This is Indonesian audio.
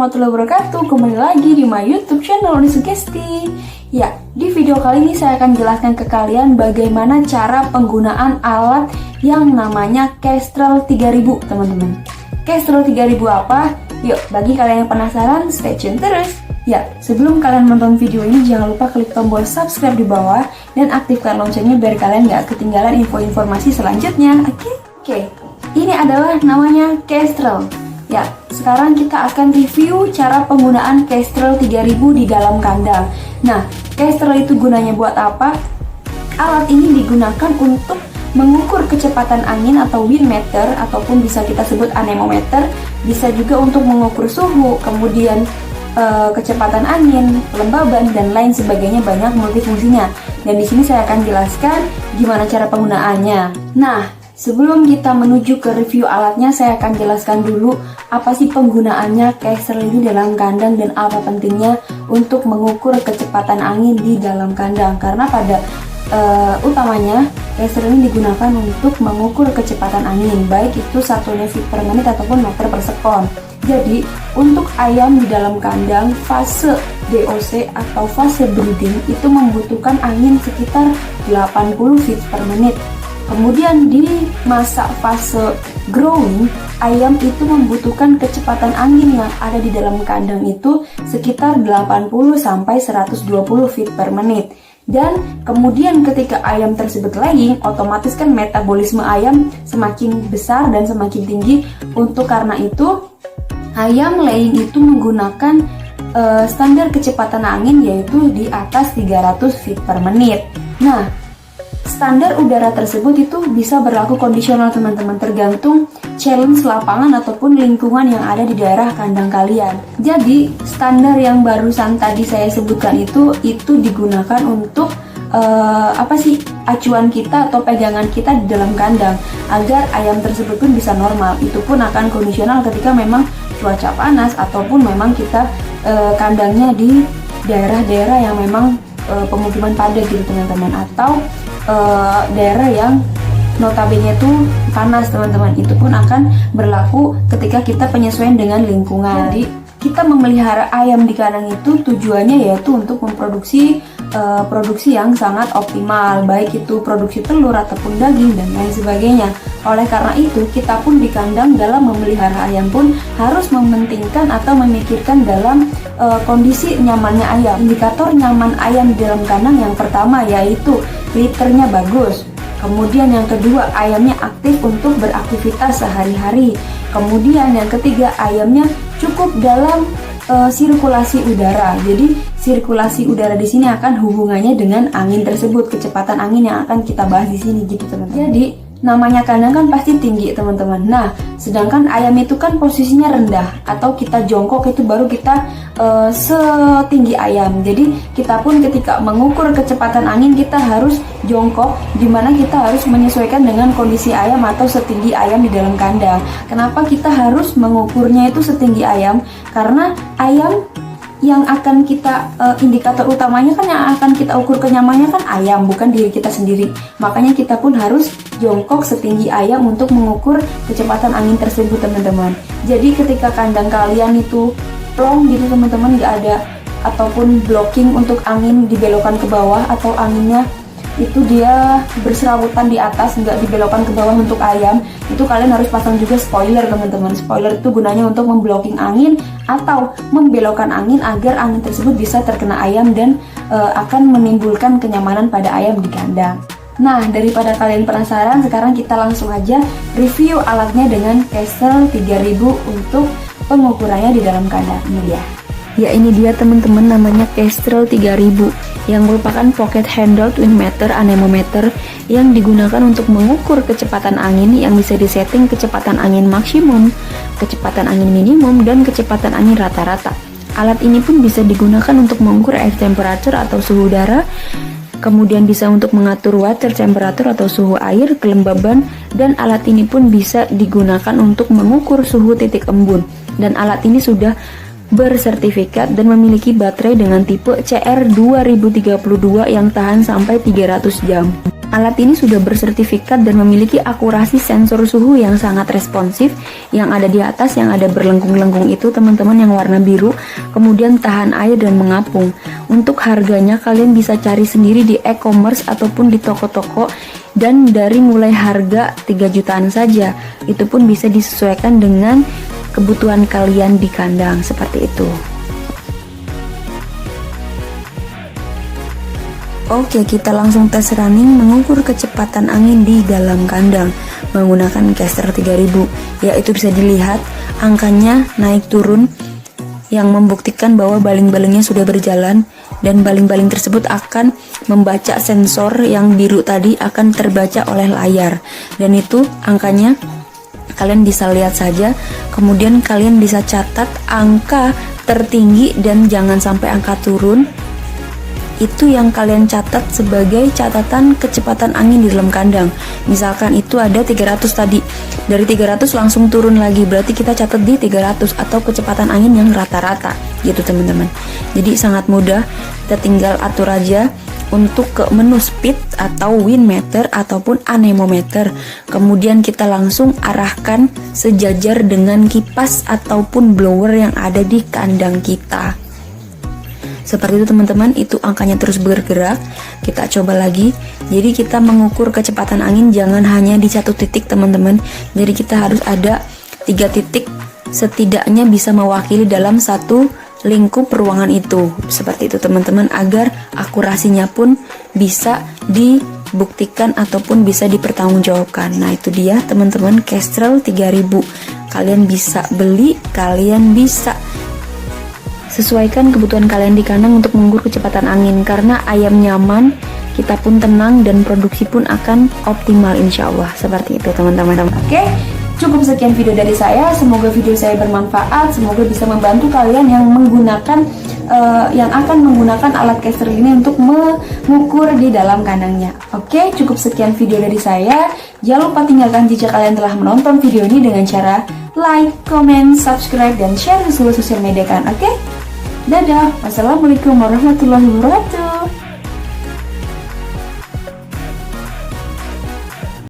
warahmatullahi wabarakatuh. Kembali lagi di my YouTube channel Sugesti. Ya, di video kali ini saya akan jelaskan ke kalian bagaimana cara penggunaan alat yang namanya Kestrel 3000, teman-teman. Kestrel 3000 apa? Yuk, bagi kalian yang penasaran, stay tune terus. Ya, sebelum kalian menonton video ini, jangan lupa klik tombol subscribe di bawah dan aktifkan loncengnya biar kalian gak ketinggalan info-informasi selanjutnya. Oke. Ini adalah namanya Kestrel. Ya, sekarang kita akan review cara penggunaan Kestrel 3000 di dalam kandang. Nah, Kestrel itu gunanya buat apa? Alat ini digunakan untuk mengukur kecepatan angin atau wind meter, ataupun bisa kita sebut anemometer. Bisa juga untuk mengukur suhu, kemudian kecepatan angin, kelembaban, dan lain sebagainya, banyak multifungsinya. Dan di sini saya akan jelaskan gimana cara penggunaannya. Nah, sebelum kita menuju ke review alatnya, saya akan jelaskan dulu apa sih penggunaannya Kestrel ini dalam kandang dan apa pentingnya untuk mengukur kecepatan angin di dalam kandang. Karena pada utamanya Kestrel ini digunakan untuk mengukur kecepatan angin, baik itu satunya feet per menit ataupun meter per sekon. Jadi untuk ayam di dalam kandang fase DOC atau fase breeding itu membutuhkan angin sekitar 80 feet per menit. Kemudian di masa fase growing, ayam itu membutuhkan kecepatan angin yang ada di dalam kandang itu sekitar 80 sampai 120 feet per menit. Dan kemudian ketika ayam tersebut laying, otomatis kan metabolisme ayam semakin besar dan semakin tinggi. Untuk karena itu, ayam laying itu menggunakan standar kecepatan angin yaitu di atas 300 feet per menit. Nah, standar udara tersebut itu bisa berlaku kondisional, teman-teman, tergantung challenge lapangan ataupun lingkungan yang ada di daerah kandang kalian. Jadi standar yang barusan tadi saya sebutkan itu digunakan untuk acuan kita atau pegangan kita di dalam kandang agar ayam tersebut pun bisa normal. Itu pun akan kondisional ketika memang cuaca panas ataupun memang kita kandangnya di daerah-daerah yang memang pemukiman padat gitu, teman-teman, atau daerah yang notabene itu panas, teman-teman. Itu pun akan berlaku ketika kita penyesuaian dengan lingkungan. Jadi kita memelihara ayam di kandang itu tujuannya yaitu untuk memproduksi produksi yang sangat optimal, baik itu produksi telur ataupun daging dan lain sebagainya. Oleh karena itu, kita pun di kandang dalam memelihara ayam pun harus mementingkan atau memikirkan dalam kondisi nyamannya ayam. Indikator nyaman ayam di dalam kandang yang pertama yaitu liternya bagus. Kemudian yang kedua, ayamnya aktif untuk beraktivitas sehari-hari. Kemudian yang ketiga, ayamnya cukup dalam sirkulasi udara. Jadi sirkulasi udara di sini akan hubungannya dengan angin tersebut, kecepatan angin yang akan kita bahas di sini gitu, teman-teman. Jadi namanya kandang kan pasti tinggi, teman-teman. Nah, sedangkan ayam itu kan posisinya rendah atau kita jongkok itu baru kita setinggi ayam. Jadi kita pun ketika mengukur kecepatan angin kita harus jongkok, dimana kita harus menyesuaikan dengan kondisi ayam atau setinggi ayam di dalam kandang. Kenapa kita harus mengukurnya itu setinggi ayam? Karena ayam yang akan kita indikator utamanya kan yang akan kita ukur kenyamannya kan ayam, bukan diri kita sendiri. Makanya kita pun harus jongkok setinggi ayam untuk mengukur kecepatan angin tersebut, teman-teman. Jadi ketika kandang kalian itu plong gitu, teman-teman, nggak ada ataupun blocking untuk angin dibelokkan ke bawah, atau anginnya itu dia berserabutan di atas, nggak dibelokkan ke bawah untuk ayam, itu kalian harus pasang juga spoiler, teman-teman. Spoiler itu gunanya untuk memblocking angin atau membelokkan angin agar angin tersebut bisa terkena ayam dan akan menimbulkan kenyamanan pada ayam di kandang. Nah, daripada kalian penasaran, sekarang kita langsung aja review alatnya dengan Kestrel 3000 untuk pengukurannya di dalam kandang. Ini dia. Ya, ini dia, teman-teman, namanya Kestrel 3000 yang merupakan pocket handled wind meter anemometer yang digunakan untuk mengukur kecepatan angin yang bisa disetting kecepatan angin maksimum, kecepatan angin minimum, dan kecepatan angin rata-rata. Alat ini pun bisa digunakan untuk mengukur air temperature atau suhu udara, kemudian bisa untuk mengatur water temperature atau suhu air, kelembaban, dan alat ini pun bisa digunakan untuk mengukur suhu titik embun. Dan alat ini sudah bersertifikat dan memiliki baterai dengan tipe CR2032 yang tahan sampai 300 jam. Alat ini sudah bersertifikat dan memiliki akurasi sensor suhu yang sangat responsif. Yang ada di atas, yang ada berlengkung-lengkung itu teman-teman, yang warna biru, kemudian tahan air dan mengapung. Untuk harganya kalian bisa cari sendiri di e-commerce ataupun di toko-toko, dan dari mulai harga 3 jutaan saja. Itu pun bisa disesuaikan dengan kebutuhan kalian di kandang, seperti itu. Oke, kita langsung tes running mengukur kecepatan angin di dalam kandang menggunakan caster 3000. Yaitu bisa dilihat angkanya naik turun yang membuktikan bahwa baling-balingnya sudah berjalan, dan baling-baling tersebut akan membaca sensor yang biru tadi, akan terbaca oleh layar, dan itu angkanya kalian bisa lihat saja. Kemudian kalian bisa catat angka tertinggi dan jangan sampai angka turun. Itu yang kalian catat sebagai catatan kecepatan angin di dalam kandang. Misalkan itu ada 300 tadi, dari 300 langsung turun lagi, berarti kita catat di 300 atau kecepatan angin yang rata-rata gitu teman-teman. Jadi sangat mudah, kita tinggal atur aja untuk ke menu speed atau wind meter ataupun anemometer. Kemudian kita langsung arahkan sejajar dengan kipas ataupun blower yang ada di kandang kita. Seperti itu teman-teman, itu angkanya terus bergerak. Kita coba lagi. Jadi kita mengukur kecepatan angin jangan hanya di satu titik teman-teman. Jadi kita harus ada 3 titik setidaknya bisa mewakili dalam satu lingkup ruangan itu. Seperti itu teman-teman, agar akurasinya pun bisa dibuktikan ataupun bisa dipertanggungjawabkan. Nah itu dia teman-teman, Kestrel 3000. Kalian bisa beli, kalian bisa sesuaikan kebutuhan kalian di kandang untuk mengukur kecepatan angin. Karena ayam nyaman, kita pun tenang, dan produksi pun akan optimal insya Allah. Seperti itu teman-teman. Oke, cukup sekian video dari saya. Semoga video saya bermanfaat, semoga bisa membantu kalian yang menggunakan yang akan menggunakan alat caster ini untuk mengukur di dalam kandangnya. Oke, cukup sekian video dari saya. Jangan lupa tinggalkan jejak kalian telah menonton video ini dengan cara like, comment, subscribe, dan share di seluruh sosial media kan. Oke? Dadah. Wassalamualaikum warahmatullahi wabarakatuh.